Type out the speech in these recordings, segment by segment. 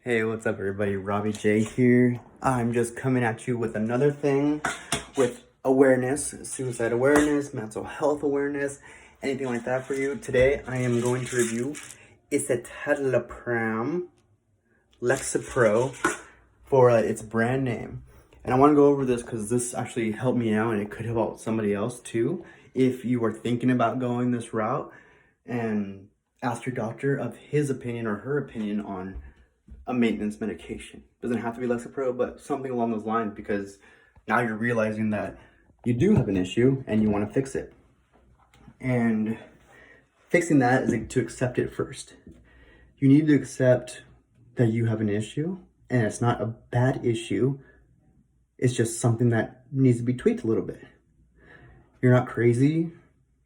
Hey, what's up everybody? Robbie J here. I'm just coming at you with another thing with awareness, suicide awareness, mental health awareness, anything like that for you. Today I am going to review Escitalopram Lexapro for its brand name. And I want to go over this because this actually helped me out and it could help out somebody else too. If you are thinking about going this route, and ask your doctor of his opinion or her opinion on a maintenance medication. Doesn't have to be Lexapro, but something along those lines, because now you're realizing that you do have an issue and you want to fix it. And fixing that is to accept it first. You need to accept that you have an issue and it's not a bad issue. It's just something that needs to be tweaked a little bit. You're not crazy.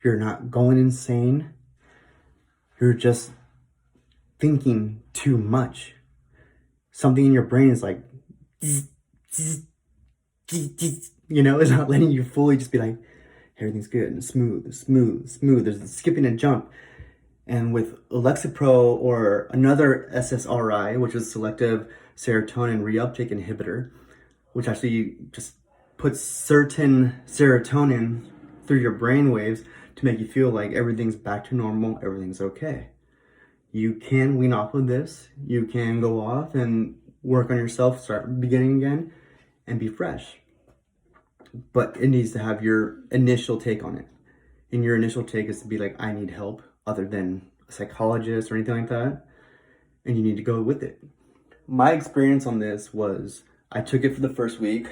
You're not going insane. You're just thinking too much. Something in your brain is like, it's not letting you fully just be like, everything's good and smooth. There's the skipping and jump. And with Lexapro or another SSRI, which is selective serotonin reuptake inhibitor, which actually just puts certain serotonin through your brain waves to make you feel like everything's back to normal, everything's okay. You can wean off of this. You can go off and work on yourself, start beginning again, and be fresh. But it needs to have your initial take on it. And your initial take is to be like, I need help, other than a psychologist or anything like that. And you need to go with it. My experience on this was, I took it for the first week.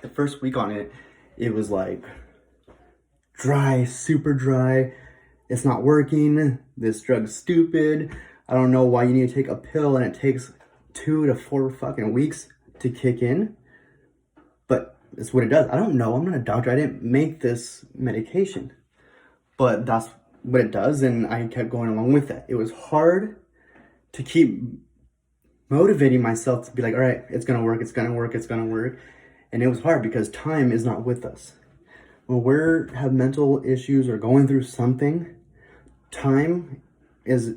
The first week on it, it was like dry, super dry. It's not working. This drug's stupid. I don't know why you need to take a pill and it takes 2 to 4 fucking weeks to kick in. But it's what it does. I don't know. I'm not a doctor. I didn't make this medication. But that's what it does. And I kept going along with that. It was hard to keep motivating myself to be like, all right, it's going to work. It's going to work. It's going to work. And it was hard because time is not with us. When we have mental issues or going through something, time is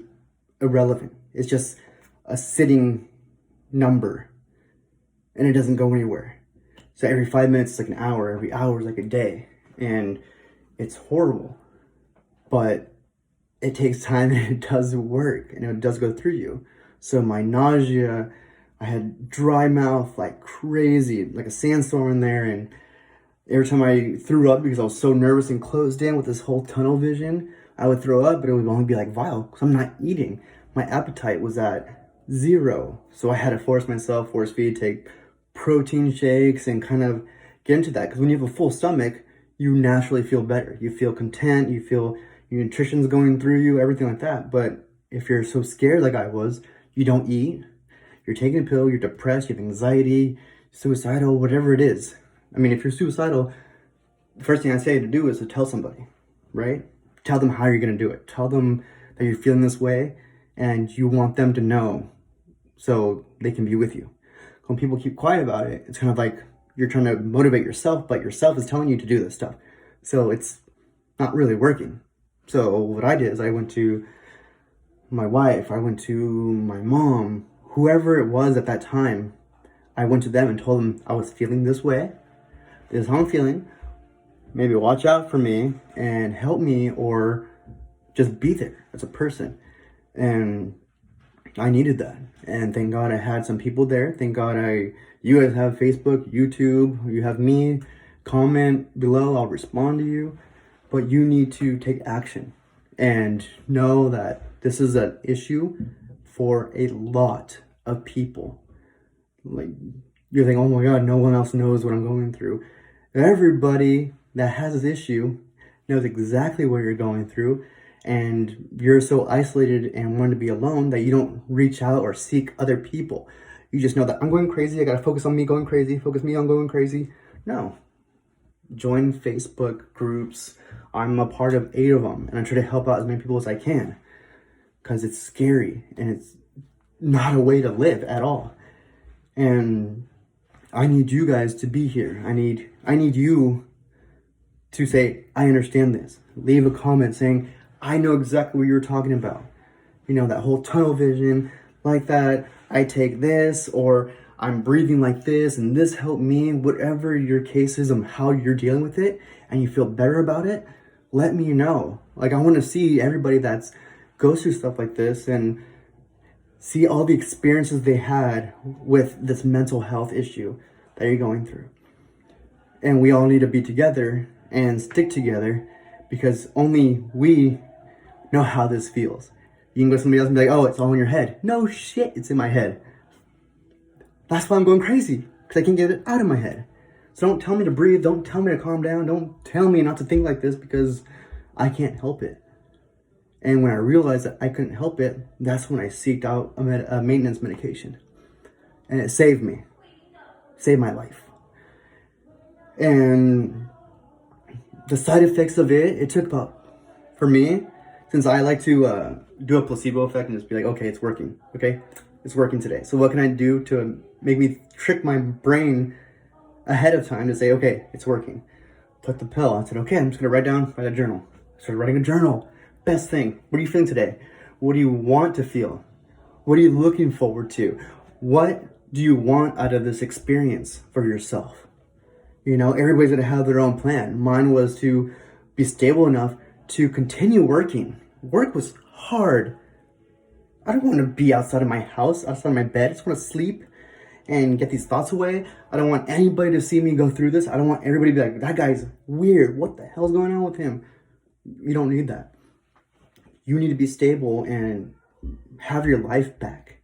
irrelevant. It's just a sitting number and it doesn't go anywhere. So every 5 minutes is like an hour, every hour is like a day, and it's horrible. But it takes time and it does work and it does go through you. So my nausea, I had dry mouth like crazy, like a sandstorm in there, and every time I threw up because I was so nervous and closed in with this whole tunnel vision, I would throw up, but it would only be like vile because I'm not eating. My appetite was at 0. So I had to force feed, take protein shakes and kind of get into that. Because when you have a full stomach, you naturally feel better. You feel content, you feel your nutrition's going through you, everything like that. But if you're so scared like I was, you don't eat, you're taking a pill, you're depressed, you have anxiety, suicidal, whatever it is. I mean, if you're suicidal, the first thing I say to do is to tell somebody, right? Tell them how you're going to do it. Tell them that you're feeling this way and you want them to know so they can be with you. When people keep quiet about it, it's kind of like you're trying to motivate yourself, but yourself is telling you to do this stuff. So it's not really working. So what I did is I went to my wife, I went to my mom, whoever it was at that time. I went to them and told them I was feeling this way. This is how I'm feeling. Maybe watch out for me and help me, or just be there as a person. And I needed that. And thank God I had some people there. Thank God you guys have Facebook, YouTube, you have me. Comment below, I'll respond to you. But you need to take action and know that this is an issue for a lot of people. Like, you're thinking, oh my God, no one else knows what I'm going through. Everybody that has this issue knows exactly what you're going through, and you're so isolated and want to be alone that you don't reach out or seek other people. You just know that I'm going crazy, I gotta focus on me going crazy, focus me on going crazy. No. Join Facebook groups. I'm a part of 8 of them, and I try to help out as many people as I can, because it's scary and it's not a way to live at all. And I need you guys to be here. I need you to say, I understand this. Leave a comment saying, I know exactly what you're talking about. You know, that whole tunnel vision, like that. I take this, or I'm breathing like this, and this helped me. Whatever your case is and how you're dealing with it, and you feel better about it, let me know. Like, I want to see everybody that's goes through stuff like this and see all the experiences they had with this mental health issue that you're going through. And we all need to be together and stick together, because only we know how this feels. You can go to somebody else and be like, oh, it's all in your head. No shit, it's in my head. That's why I'm going crazy, because I can't get it out of my head. So don't tell me to breathe. Don't tell me to calm down. Don't tell me not to think like this, because I can't help it. And when I realized that I couldn't help it, that's when I seeked out a maintenance medication. And it saved me. Saved my life. And the side effects of it took about, for me, since I like to do a placebo effect and just be like, okay, it's working. Okay, it's working today. So what can I do to make me trick my brain ahead of time to say, okay, it's working? Took the pill. I said, okay, I'm just going to write a journal. I started writing a journal. Best thing. What are you feeling today? What do you want to feel? What are you looking forward to? What do you want out of this experience for yourself? You know, everybody's going to have their own plan. Mine was to be stable enough to continue working. Work was hard. I don't want to be outside of my house, outside of my bed. I just want to sleep and get these thoughts away. I don't want anybody to see me go through this. I don't want everybody to be like, that guy's weird. What the hell's going on with him? You don't need that. You need to be stable and have your life back.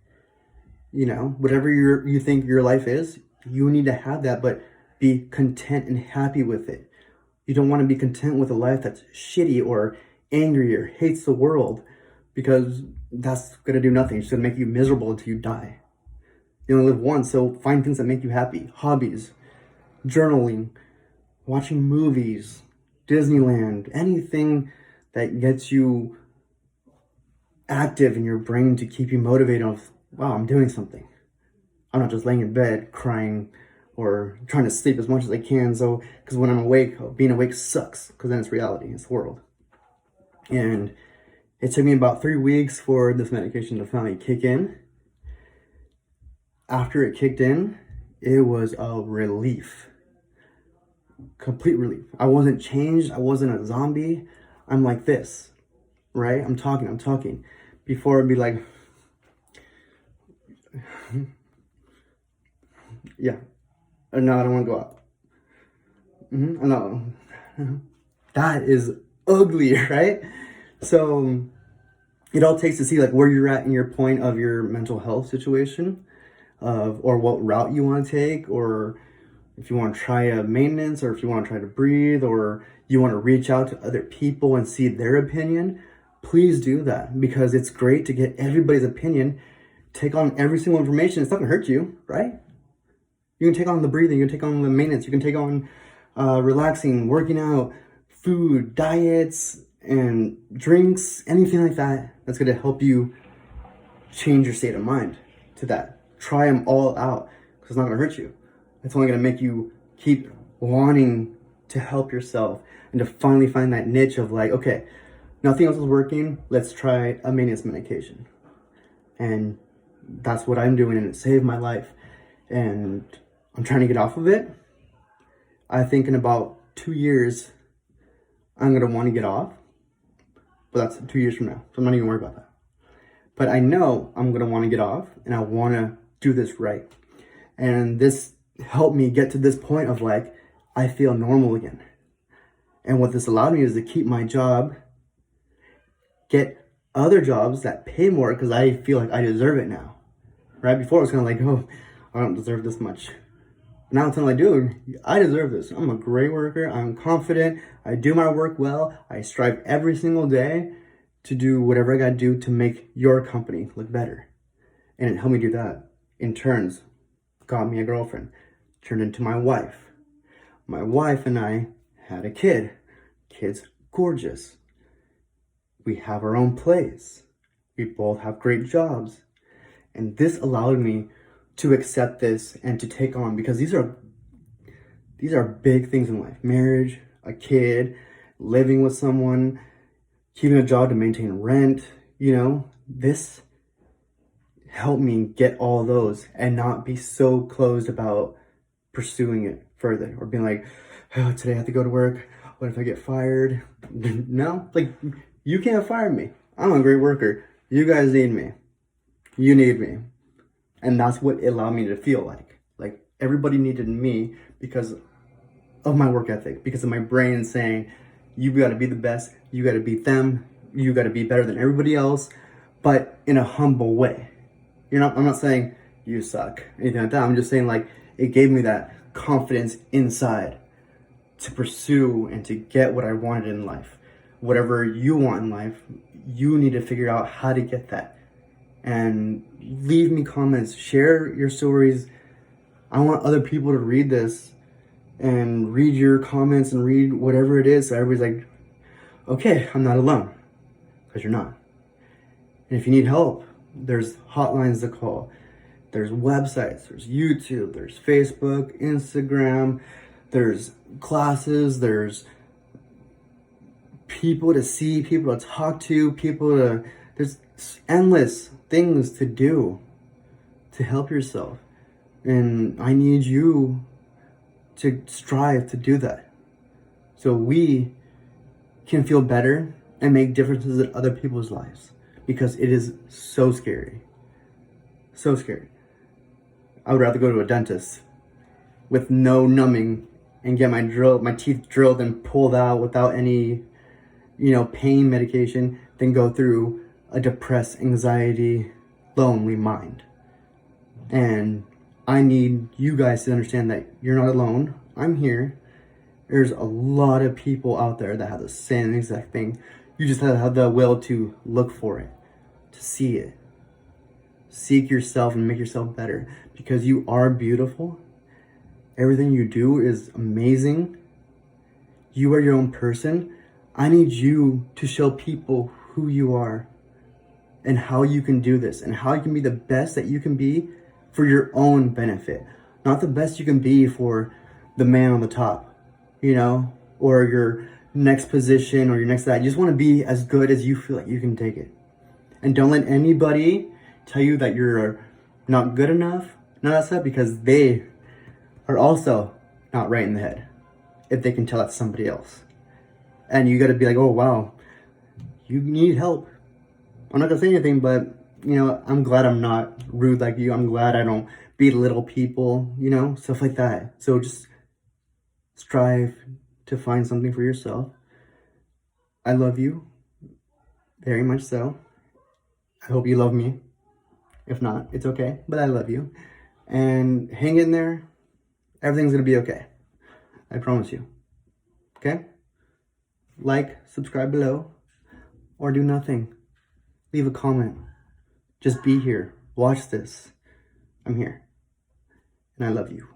You know, whatever you think your life is, you need to have that, but be content and happy with it. You don't want to be content with a life that's shitty or angry or hates the world, because that's going to do nothing. It's going to make you miserable until you die. You only live once, so find things that make you happy. Hobbies, journaling, watching movies, Disneyland, anything that gets you active in your brain to keep you motivated of, wow, I'm doing something. I'm not just laying in bed crying or trying to sleep as much as I can. So, because when I'm awake, being awake sucks, because then it's reality, it's the world. And it took me about 3 weeks for this medication to finally kick in. After it kicked in, it was a relief. Complete relief. I wasn't changed. I wasn't a zombie. I'm like this, right? I'm talking. Before it'd be like, yeah. No, I don't want to go out. No. That is ugly, right? So it all takes to see like where you're at in your point of your mental health situation, or what route you want to take, or if you want to try a maintenance, or if you want to try to breathe, or you want to reach out to other people and see their opinion. Please do that, because it's great to get everybody's opinion. Take on every single information. It's not gonna hurt you, right? You can take on the breathing, you can take on the maintenance, you can take on relaxing, working out, food, diets, and drinks, anything like that. That's gonna help you change your state of mind to that. Try them all out, because it's not gonna hurt you. It's only gonna make you keep wanting to help yourself and to finally find that niche of like, okay, nothing else is working, let's try a maintenance medication. And that's what I'm doing, and it saved my life. And I'm trying to get off of it. I think in about 2 years, I'm gonna want to get off. But that's 2 years from now, so I'm not even worried about that. But I know I'm gonna want to get off, and I want to do this right. And this helped me get to this point of like, I feel normal again. And what this allowed me is to keep my job, get other jobs that pay more, because I feel like I deserve it now. Right before, it was kind of like, oh, I don't deserve this much. Now it's kind of like, dude, I deserve this. I'm a great worker. I'm confident. I do my work well. I strive every single day to do whatever I got to do to make your company look better. And it helped me do that. In turns, got me a girlfriend, turned into my wife. My wife and I had a kid. Kid's gorgeous. We have our own place. We both have great jobs. And this allowed me to accept this and to take on, because these are big things in life. Marriage, a kid, living with someone, keeping a job to maintain rent, you know, this help me get all those and not be so closed about pursuing it further, or being like, oh, today I have to go to work. What if I get fired? No, like, you can't fire me. I'm a great worker. You guys need me. You need me. And that's what it allowed me to feel like. Like, everybody needed me because of my work ethic, because of my brain saying, you got to be the best, you got to beat them, you got to be better than everybody else, but in a humble way. I'm not saying you suck, anything like that. I'm just saying, like, it gave me that confidence inside to pursue and to get what I wanted in life. Whatever you want in life, you need to figure out how to get that. And leave me comments, share your stories. I want other people to read this and read your comments and read whatever it is, so everybody's like, okay, I'm not alone, because you're not. And if you need help, there's hotlines to call, there's websites, there's YouTube, there's Facebook, Instagram, there's classes, there's people to see, people to talk to, there's endless things to do to help yourself. And I need you to strive to do that, so we can feel better and make differences in other people's lives, because it is so scary. So scary. I would rather go to a dentist with no numbing and get my teeth drilled and pulled out without any, pain medication, than go through a depressed, anxiety, lonely mind. And I need you guys to understand that you're not alone. I'm here. There's a lot of people out there that have the same exact thing. You just have to have the will to look for it, to see it. Seek yourself and make yourself better, because you are beautiful. Everything you do is amazing. You are your own person. I need you to show people who you are and how you can do this and how you can be the best that you can be for your own benefit. Not the best you can be for the man on the top, or your next position or your next that. You just want to be as good as you feel like you can take it. And don't let anybody tell you that you're not good enough, none of that stuff, because they are also not right in the head if they can tell that to somebody else. And you got to be like, oh, wow, you need help. I'm not going to say anything, but, I'm glad I'm not rude like you. I'm glad I don't belittle people, stuff like that. So just strive to find something for yourself. I love you very much so. I hope you love me. If not, it's okay, but I love you. And hang in there. Everything's going to be okay. I promise you. Okay? Like, subscribe below, or do nothing. Leave a comment. Just be here. Watch this. I'm here. And I love you.